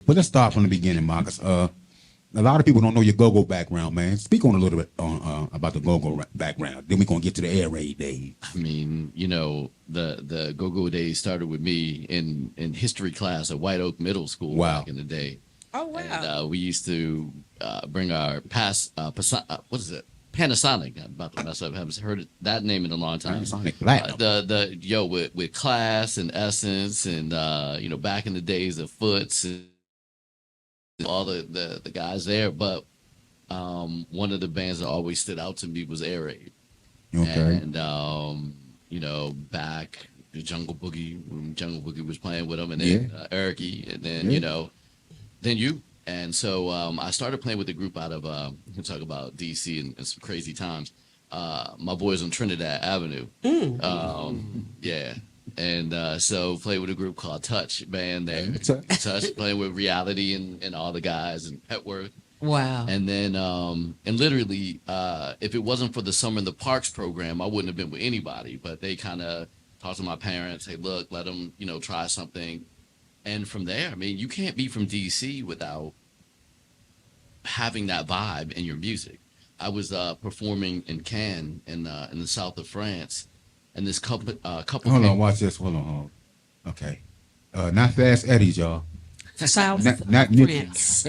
But let's start from the beginning, Marcus. A lot of people don't know your go-go background, man. Speak on a little bit on about the go-go background. Then we're gonna get to the Ayre Rayde days. I mean, the go-go days started with me in history class at White Oak Middle School back in the day. Oh wow! And we used to bring our what is it? Panasonic. I'm about to mess up. I haven't heard that name in a long time. Panasonic Platinum. With Class and Essence and back in the days of Foots and all the guys there. But one of the bands that always stood out to me was Ayre Rayde. Okay. And back the Jungle Boogie, when Jungle Boogie was playing with them, and then Ericy, and then then you. And so I started playing with a group out of we can talk about DC and some crazy times. My boys on Trinidad Avenue. Yeah. And so played with a group called Touch band there. Touch playing with Reality and all the guys and Petworth. Wow. And then and literally if it wasn't for the Summer in the Parks program, I wouldn't have been with anybody. But they kind of talked to my parents, hey, look, let them, try something. And from there, I mean, you can't be from DC without having that vibe in your music. I was performing in Cannes in the south of France, and this couple. Hold on, watch this. Hold on. Okay, not Fast Eddie's, y'all. South not France.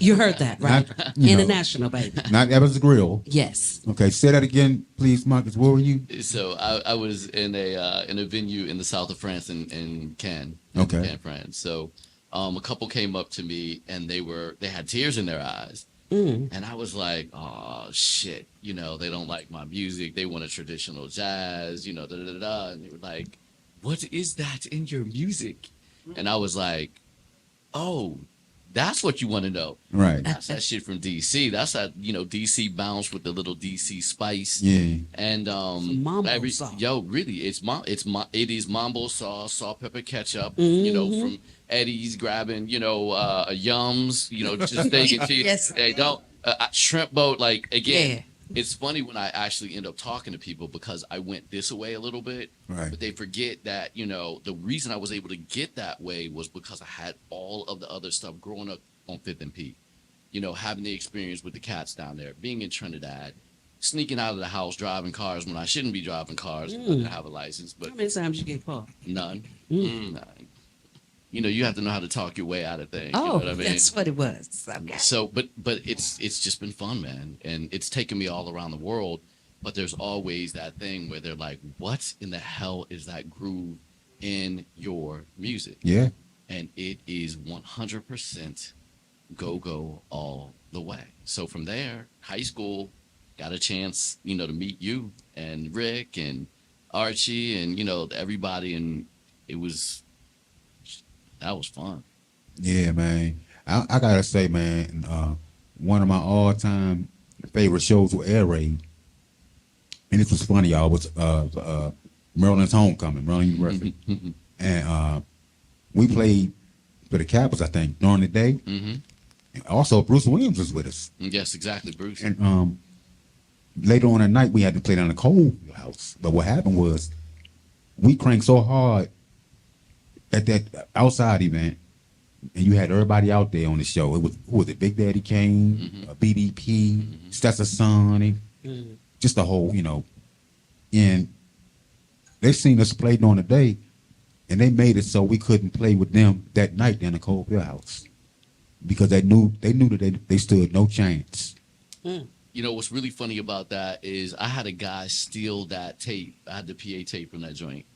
You heard that, right? Not, International, baby. Not Evans Grill. Yes. Okay, say that again, please, Marcus. Where were you? So I was in a venue in the south of France in Cannes. Okay. Cannes, France. So a couple came up to me and they had tears in their eyes. And I was like, oh shit, they don't like my music. They want a traditional jazz, da da da da. And they were like, what is that in your music? And I was like, oh, that's what you want to know. Right. That's that shit from DC. That's that, DC bounce with the little DC spice. Yeah. And mambo sauce. Really, it is mambo sauce, salt, pepper, ketchup. From Eddie's grabbing, a Yums, just thinking cheese. Yes. They don't shrimp boat. Like again, Yeah. It's funny when I actually end up talking to people because I went this way a little bit, right. But they forget that, the reason I was able to get that way was because I had all of the other stuff growing up on 5th and P, having the experience with the cats down there, being in Trinidad, sneaking out of the house, driving cars when I shouldn't be driving cars. I didn't have a license, but How many times you get caught? none. None. You have to know how to talk your way out of things. Oh, you know what I mean? that's what it was. Okay. So, but it's just been fun, man, and it's taken me all around the world. But there's always that thing where they're like, "What in the hell is that groove in your music?" Yeah. And it is 100% go all the way. So from there, high school, got a chance, to meet you and Rick and Archie and everybody, and that was fun. Yeah, man. I gotta say, man, one of my all-time favorite shows was Ayre Rayde, and this was funny, y'all. Was Maryland's homecoming, Maryland University, and we played for the Capitals, I think, during the day. Mm-hmm. And also, Bruce Williams was with us. Yes, exactly, Bruce. And later on at night, we had to play down the Cole house. But what happened was, we cranked so hard at that outside event, and you had everybody out there on the show. It was who was it? Big Daddy Kane, BDP, Stetson Sonic, just the whole, And they seen us play during the day, and they made it so we couldn't play with them that night in the Cole house because they knew that they stood no chance. What's really funny about that is I had a guy steal that tape. I had the PA tape from that joint.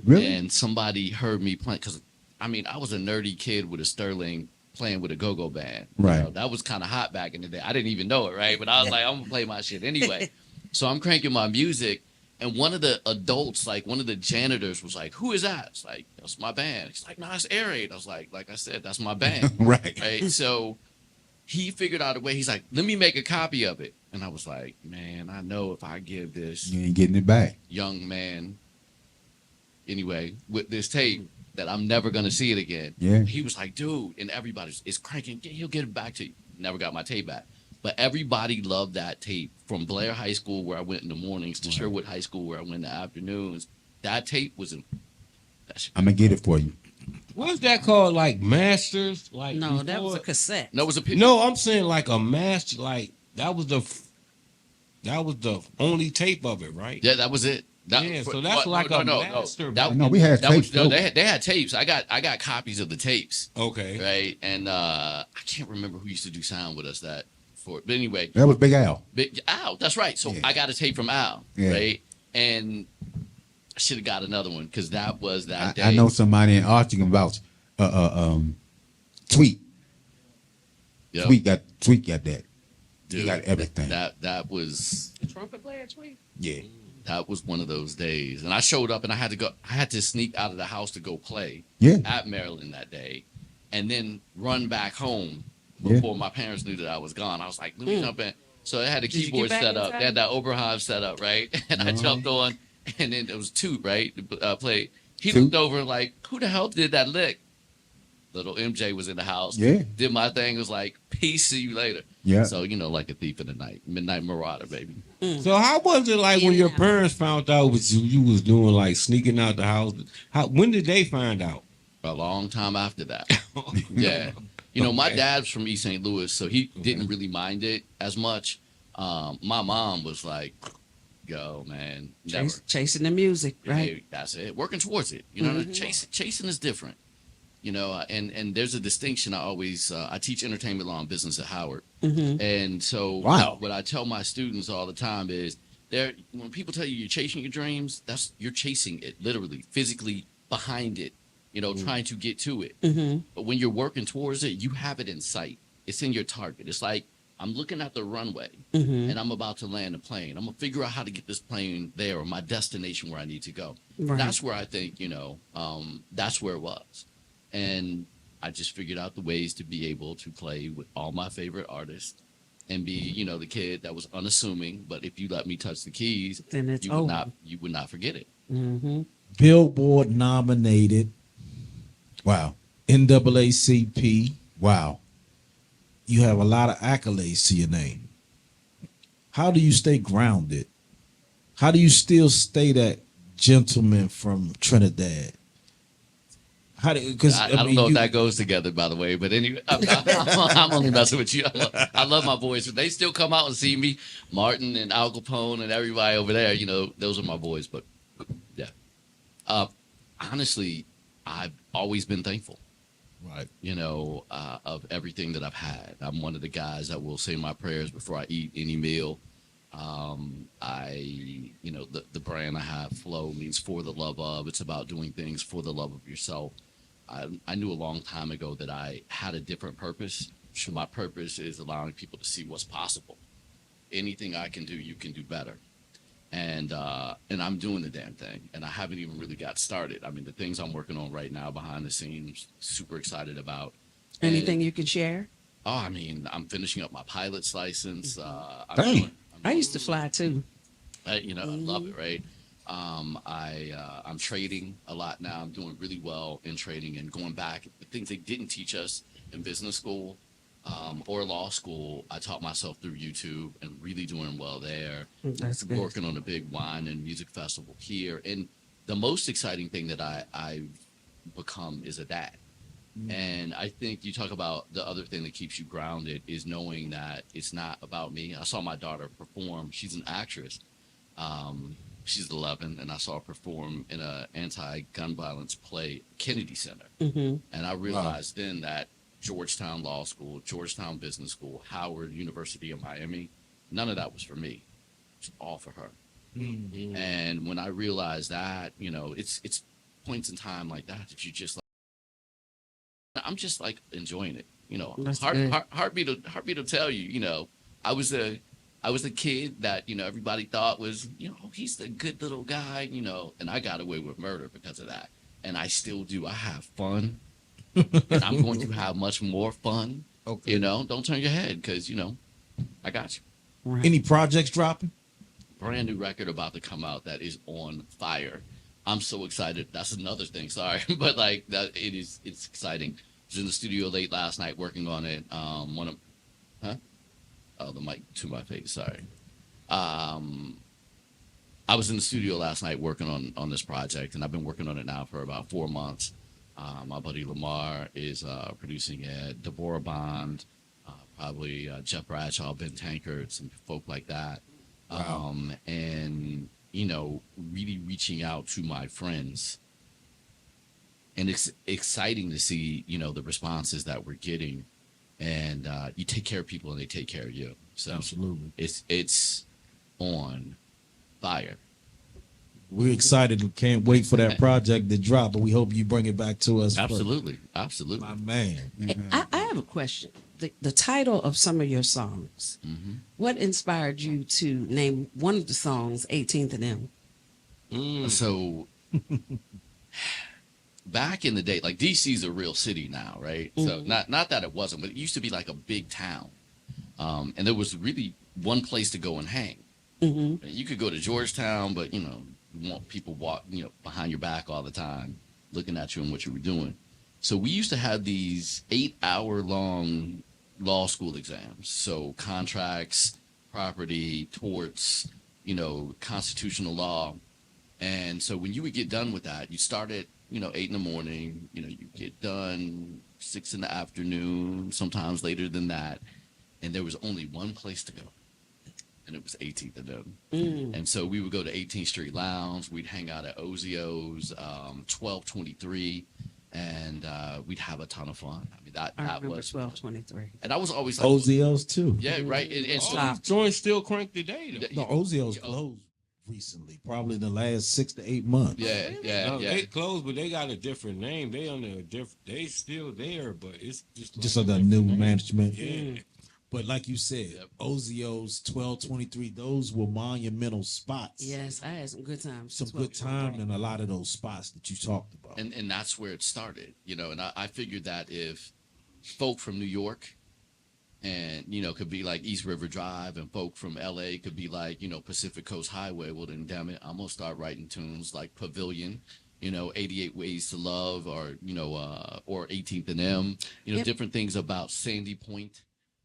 Really? And somebody heard me playing because, I was a nerdy kid with a Sterling playing with a go-go band. Right. That was kind of hot back in the day. I didn't even know it, right? But I was like, I'm going to play my shit anyway. So I'm cranking my music, and one of the adults, like one of the janitors was like, who is that? It's like, that's my band. He's like, no, it's Ayre Rayde. I was like I said, that's my band. Right. So he figured out a way. He's like, let me make a copy of it. And I was like, man, I know if I give this You ain't getting it back. young man, anyway, with this tape, that I'm never going to see it again. Yeah. He was like, dude, and everybody's is cranking. He'll get it back to you. Never got my tape back. But everybody loved that tape from Blair High School, where I went in the mornings, to Sherwood High School, where I went in the afternoons. That tape was I'm going to get it for you. What's that called? Like masters? Like No, that was a before? cassette. No, it was a No, I'm saying like a master. Like that was the only tape of it, right? Yeah, that was it. Yeah, so that's like a master That, No, we had that was tapes. no, Though. they had tapes. I got copies of the tapes. Okay. Right, and I can't remember who used to do sound with us that for. But anyway, That was Big Al. Big Al. That's right. So Yeah. I got a tape from Al. Yeah. Right, and I should have got another one because that was that day. I know somebody in Archie about Tweet. Yep. Tweet got that. Dude, He got everything. That was The trumpet player, Tweet. Yeah. that was one of those days, and I showed up and I had to sneak out of the house to go play Yeah. at Maryland that day, and then run back home Yeah. before my parents knew that I was gone. I was like, let me jump in. So they had the Did you keyboard get back set in up. time? They had that Oberheim set up, right? And I jumped on, and then it was Toot, right? Played. He Toot. looked over like, who the hell did that lick? Little MJ was in the house. Yeah. Did my thing. Was like, peace, see you later. Yeah. So, like a thief in the night. Midnight Marauder, baby. So how was it like when your Yeah. parents found out what you was doing, like sneaking out the house? When did they find out? A long time after that. Yeah. My Okay. dad's from East St. Louis, so he didn't really mind it as much. My mom was like, go, man. Never. Chasing the music, right? Hey, that's it. Working towards it. Chasing is different. And there's a distinction. I teach entertainment law and business at Howard. And so Wow. what I tell my students all the time is when people tell you you're chasing your dreams, you're chasing it literally, physically behind it, trying to get to it. But when you're working towards it, you have it in sight. It's in your target. It's like I'm looking at the runway and I'm about to land a plane. I'm gonna figure out how to get this plane there or my destination where I need to go. Right. That's where I think, that's where it was. And I just figured out the ways to be able to play with all my favorite artists and be, the kid that was unassuming. But if you let me touch the keys, Then it's you would over. not forget it. Billboard-nominated, Wow. NAACP. Wow. You have a lot of accolades to your name. How do you stay grounded? How do you still stay that gentleman from Trinidad? Because I don't know if that goes together, by the way. But anyway, I'm only messing with you. I love my boys. But they still come out and see me. Martin and Al Capone and everybody over there, those are my boys. But yeah. Honestly, I've always been thankful. Right. Of everything that I've had. I'm one of the guys that will say my prayers before I eat any meal. The brand I have, Flow, means for the love of. It's about doing things for the love of yourself. I knew a long time ago that I had a different purpose. My purpose is allowing people to see what's possible. Anything I can do, you can do better. And I'm doing the damn thing, and I haven't even really got started. I mean, the things I'm working on right now behind the scenes, super excited about. Anything you can share? I'm finishing up my pilot's license. Dang. I used to fly too. I love it, right? I'm trading a lot now. I'm doing really well in trading and going back. The things they didn't teach us in business school or law school, I taught myself through YouTube and really doing well there. That's good. Working on a big wine and music festival here. And the most exciting thing that I've become is a dad. And I think you talk about the other thing that keeps you grounded is knowing that it's not about me. I saw my daughter perform. She's an actress. She's 11, and I saw her perform in an anti-gun violence play, Kennedy Center. And I realized then that Georgetown Law School, Georgetown Business School, Howard University of Miami, none of that was for me. It's all for her. And when I realized that, it's points in time like that you just I'm just like enjoying it, That's good. heartbeat will tell you, I was a kid that, everybody thought was, he's the good little guy, and I got away with murder because of that. And I still do. I have fun. And I'm going to have much more fun. Okay. Don't turn your head because, I got you. Right. Any projects dropping? Brand new record about to come out that is on fire. I'm so excited. That's another thing. Sorry. But it's exciting. I was in the studio late last night working on it. Oh, the mic to my face. Sorry. I was in the studio last night working on this project, and I've been working on it now for about 4 months. My buddy Lamar is producing at Deborah Bond, probably Jeff Bradshaw, Ben Tankard, some folk like that. Wow. And, you know, really reaching out to my friends. And it's exciting to see, you know, the responses that we're getting. And you take care of people and they take care of you. So Absolutely. it's on fire. We're excited and can't wait for that project to drop, but we hope you bring it back to us. Absolutely. First. Absolutely. My man. I have a question. The title of some of your songs, what inspired you to name one of the songs 18th and M? So back in the day, like DC's a real city now, right? So not that it wasn't, but it used to be like a big town. And there was really one place to go and hang. You could go to Georgetown, but you know, you want people behind your back all the time, looking at you and what you were doing. So we used to have these 8-hour-long law school exams. So contracts, property, torts, you know, constitutional law. And so when you would get done with that, you start at, 8 in the morning, you get done 6 in the afternoon, sometimes later than that. And there was only one place to go. And it was 18th and M. And so we would go to 18th Street Lounge. We'd hang out at Ozio's, 1223. And we'd have a ton of fun. I mean, that I remember was 1223. And I was always like, Ozios too. yeah, right. And so, All these joints still crank today, though. No, Ozios closed recently, probably in the last 6 to 8 months. yeah. They closed, but they got a different name. They under a different. They still there, but it's Just like under a new different name. management. Yeah. But like you said, Yep. Ozios, 1223, those were monumental spots. Yes, I had some good times. Some good time in a lot of those spots that you talked about. And that's where it started, and I figured that if folk from New York and, could be like East River Drive and folk from LA could be like, Pacific Coast Highway, well, then damn it, I'm going to start writing tunes like Pavilion, 88 Ways to Love or 18th and M, Yep. different things about Sandy Point.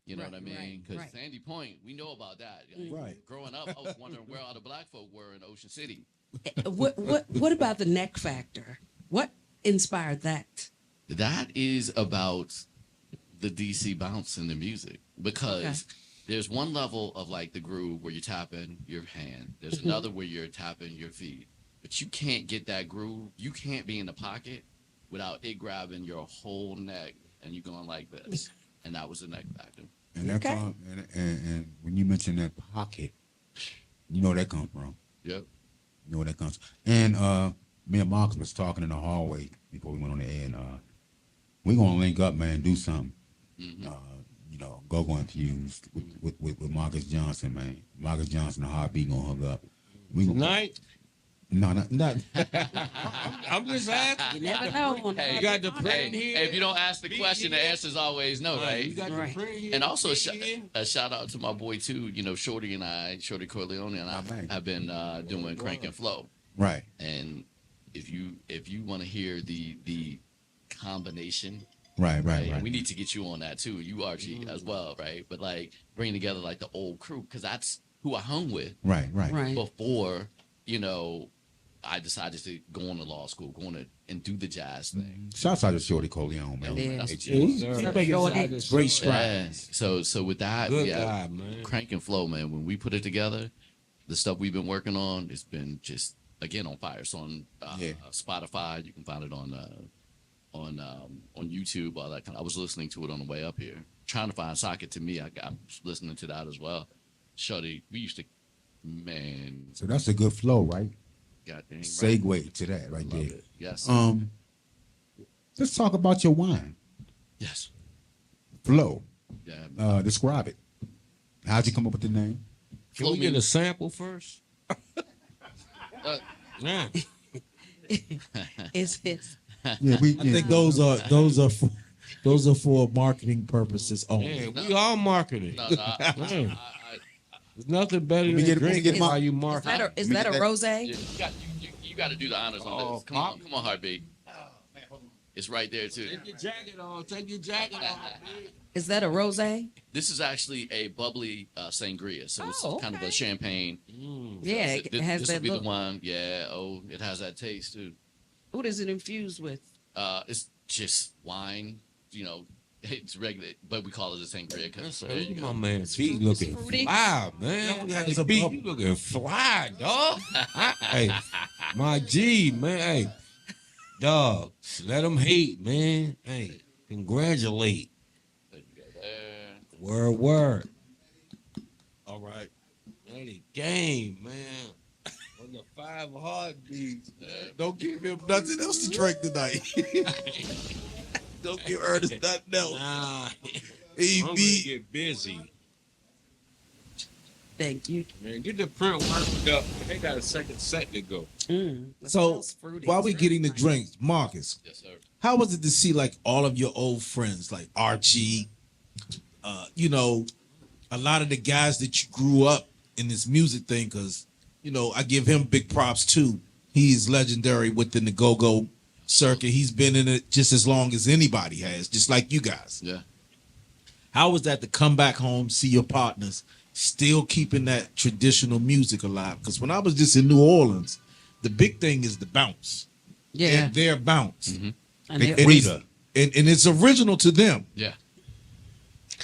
You know Right, what I mean? right, Because right. Sandy Point, we know about that. Right. Growing up, I was wondering where all the black folk were in Ocean City. What about the neck factor? What inspired that? That is about the DC bounce in the music because there's one level of like the groove where you're tapping your hand. There's another where you're tapping your feet. But you can't get that groove. You can't be in the pocket without it grabbing your whole neck and you going like this. And that was the neck factor. And that Okay. and when you mention that pocket, you know where that comes from. Yep. You know where that comes. And me and Marcus was talking in the hallway before we went on the air, and we're gonna link up, man, do something. Go infused with Marcus Johnson, man. Marcus Johnson and Heartbeat gonna hook up. We gonna, Tonight, no, not I'm just asking. You never know. Hey, You got the Hey, print here. if you don't ask the Be question, the here. answer's always no, right? You got Right. the print here. And also be here. a shout out to my boy too. Shorty Corleone and I My man. have been doing Crank and Flow. right. And if you want to hear the combination, Right. and we need to get you on that too. You Archie as well, right? But like bring together like the old crew because that's who I hung with Right. Right. before I decided to go on to law school, and do the jazz thing. Shouts out to Shorty Coleon, man. Yeah. Hey, Sir. Great stride. Yeah. So with that, Good yeah, guy, man. Crank and Flow, man. When we put it together, the stuff we've been working on, it's been just again on fire. So on Spotify, you can find it on YouTube, all that kind. I was listening to it on the way up here, trying to find Socket to me. I was listening to that as well. Shorty, we used to, man, So that's a good flow, right? goddamn right. Segue to that right Love there. it. Yes. Let's talk about your wine. Yes. Flow. Yeah. Describe it. How'd you come up with the name? Can we get a sample first? Yeah. It's Yeah, I think those are for marketing purposes only. Yeah, we all marketing. No, Man, there's nothing better me than get- let me drinking get my- while you is market. that a Let me get that- rosé? you got to do the honors on this. Come on, Heartbeat. It's right there too. Take your jacket on. Take your jacket off. man. Is that a rosé? This is actually a bubbly sangria, so it's Oh, kind of okay. a champagne. Yeah, it has this that will be look. the one. Yeah. Oh, it has that taste too. What is it infused with? It's just wine. You know, it's regular, but we call it a sangria because Look at my man feet looking fruity. fly, man. Yeah, His it's a feet bubble. you looking fly, dog. Hey, my G, man. Hey, dog. Let them hate, man. Hey, congratulate. Word. All right. Hey, game, man. On the 5 heartbeats, man. Don't give him nothing else to drink tonight. Don't give Ernest nothing else. Nah, He I'm gonna be get busy. Thank you. Man, get the print worked up. They got a second set to go. That so. smells fruity. While we It's getting the nice. drinks, Marcus, yes, sir. how was it to see like all of your old friends, like Archie? You know, a lot of the guys that you grew up in this music thing, because you know I give him big props too. He's legendary within the go-go circuit. He's been in it just as long as anybody has, just like you guys. Yeah. How was that to come back home, see your partners still keeping that traditional music alive? Because when I was just in New Orleans, the big thing is the bounce. Yeah. And their bounce. Mm-hmm. And And, it- and Rita. and it's original to them. Yeah.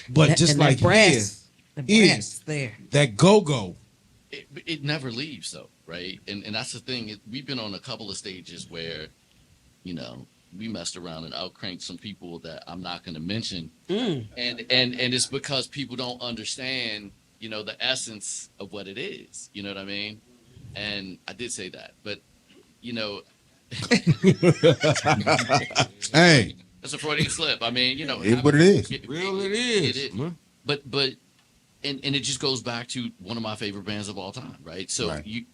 But that- just and like that brass, here, the is brass there. that go-go. It never leaves though, right? And that's the thing. We've been on a couple of stages where, you know, we messed around and outcranked some people that I'm not going to mention, and it's because people don't understand, you know, the essence of what it is. You know what I mean? And I did say that, but you know, Hey, that's a Freudian slip. I mean, you know, it's what it is. Real it is, It is. man. But and it just goes back to one of my favorite bands of all time, right? So Right.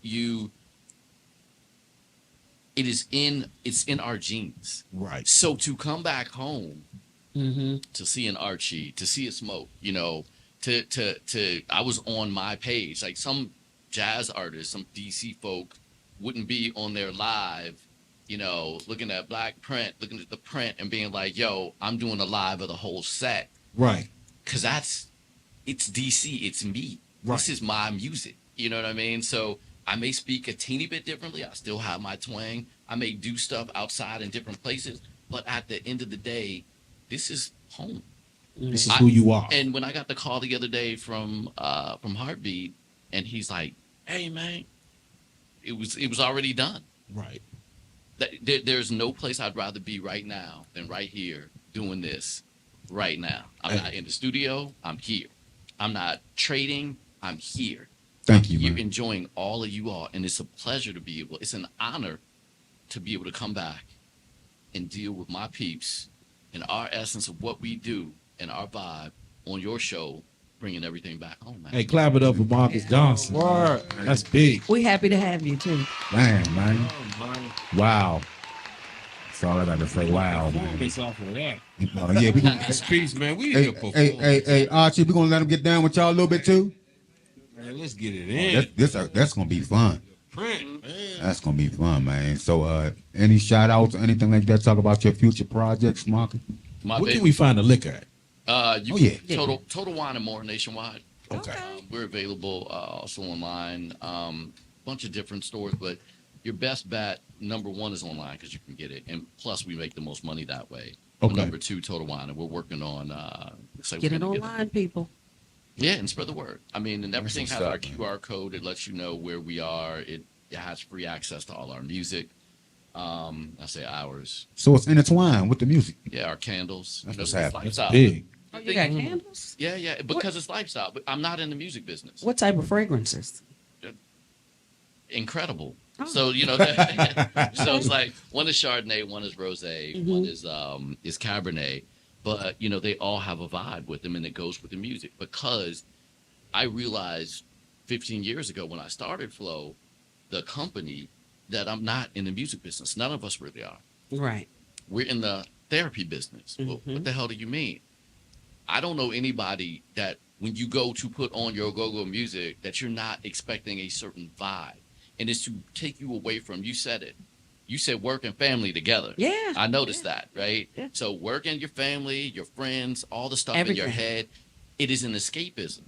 it's in our genes. Right. So to come back home Mm-hmm. to see an Archie, to see a Smoke, you know, to I was on my page, like some jazz artists, some DC folk wouldn't be on their live, you know, looking at black print, looking at the print and being like, yo, I'm doing a live of the whole set. Right. Cause it's DC, it's me. Right. This is my music. You know what I mean? So I may speak a teeny bit differently. I still have my twang. I may do stuff outside in different places, but at the end of the day, this is home. This is who you are. And when I got the call the other day from Heartbeat, and he's like, "Hey man, it was already done. Right. There's no place I'd rather be right now than right here doing this right now. I'm not in the studio. I'm here. I'm not trading. I'm here. Thank you, You're man. enjoying all of you all, and it's a pleasure to be able. It's an honor to be able to come back and deal with my peeps and our essence of what we do and our vibe on your show, bringing everything back home, man. Hey, clap it up for Marcus Johnson. Word. That's big. We happy to have you too. Man, man. Oh, man. Wow. That's all I got to say. Wow, man. Performance off of that. Yeah, we gonna, This piece, man. We hey, need to perform. hey, Archie, we gonna let him get down with y'all a little bit too. Man, let's get it in. That's gonna be fun. Print, man. That's gonna be fun, man. So, any shout outs or anything like that? Talk about your future projects, Marcus. My Where baby. can we find the liquor at? You Oh, yeah. Total Wine and More nationwide. Okay. We're available also online. Bunch of different stores, but your best bet, number one, is online because you can get it, and plus we make the most money that way. Okay. Number two, Total Wine, and we're working on looks like Get we're it gonna online, people. Yeah, and spread the word. I mean, and everything what's has our up, man. QR code. It lets you know where we are. It has free access to all our music. I say ours. So it's intertwined with the music. Yeah, our candles. That's You know, what's it's happening. lifestyle. Big. Oh, you got candles? Yeah, because it's lifestyle. But I'm not in the music business. What type of fragrances? Incredible. Oh. So you know, so it's like one is Chardonnay, one is Rosé, one is Cabernet, but you know they all have a vibe with them, and it goes with the music. Because I realized 15 years ago when I started Flow, the company, that I'm not in the music business. None of us really are. Right. We're in the therapy business. Well, what the hell do you mean? I don't know anybody that when you go to put on your go-go music that you're not expecting a certain vibe. And it's to take you away from, you said it. You said work and family together. Yeah. I noticed that, right? Yeah. So work and your family, your friends, all the stuff in Everything. your head, it is an escapism.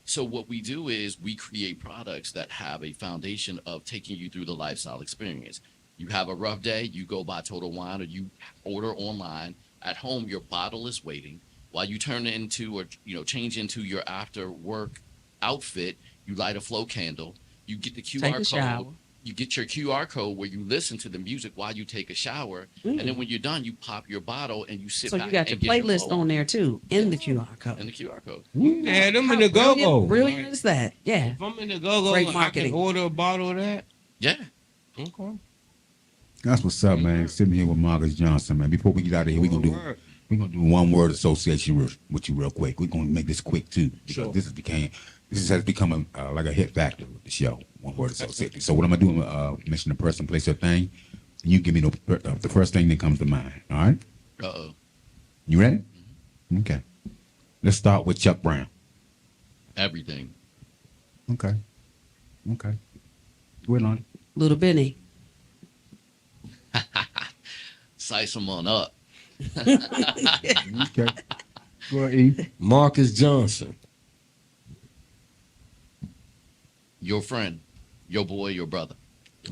So what we do is we create products that have a foundation of taking you through the lifestyle experience. You have a rough day, you go buy Total Wine or you order online. At home, your bottle is waiting. While you turn into or change into your after work outfit, you light a flow candle. You get the QR Take a code. shower. You get your QR code where you listen to the music while you take a shower, and then when you're done, you pop your bottle and you sit So back. you got your and get playlist flow on there too, in the QR code. and the QR code. Yeah, them in How the go-go. Brilliant is that? Yeah. If I'm in the go-go, Great I can marketing. order a bottle of that. Yeah. Okay. That's what's up, man. Sitting here with Marcus Johnson, man. Before we get out of here, we're gonna do one word association with you real quick. We're gonna make this quick too, because Sure. this has become like a hit factor with the show. One word association. So what I'm gonna do, I'm gonna mention the person, place, or thing. And you give me the first thing that comes to mind. All right? Uh-oh. You ready? Okay. Let's start with Chuck Brown. Everything. Okay. Okay. Go ahead, Lonnie. Little Benny. Size them on up. Okay. Go ahead, E. Marcus Johnson. Your friend. Your boy, your brother.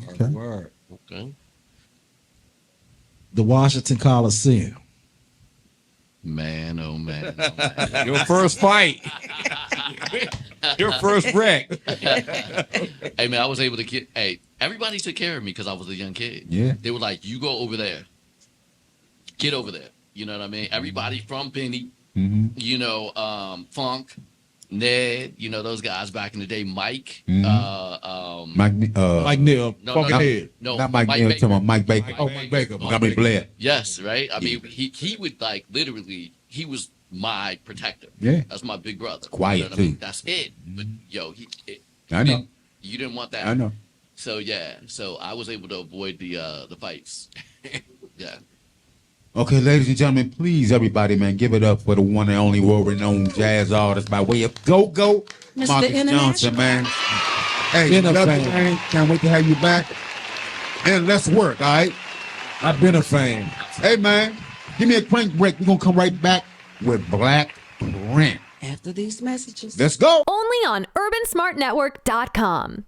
Okay. Word. Okay. The Washington Coliseum. Man, oh man. Oh, man. Your first fight. Your first wreck. Hey man, I was able to get. Hey, everybody took care of me because I was a young kid. Yeah. They were like, "You go over there, get over there." You know what I mean? Everybody from Benny, Mm-hmm. Funk, Ned, those guys back in the day. Mike, Mhm. Like Neil, no, Funky no, Head. no, not Mike Neal, talking about Mike Baker. Oh, Mike Baker. Gummy Blair. Yes, right. I mean, he would like literally. He was my protector. Yeah. That's my big brother. Quiet, You know what I mean? too. That's it. But I know. you didn't want that. I know. So yeah, so I was able to avoid the fights. Yeah. Okay, ladies and gentlemen, please, everybody, man, give it up for the one and only world-renowned jazz artist by way of Go-Go, Mr. Marcus Johnson, International. man. Hey, Been a love you, fan. man. Can't wait to have you back. And let's work, all right? I've been a fan. Hey, man, give me a quick break. We're going to come right back with Black Print. After these messages. Let's go. Only on UrbanSmartNetwork.com.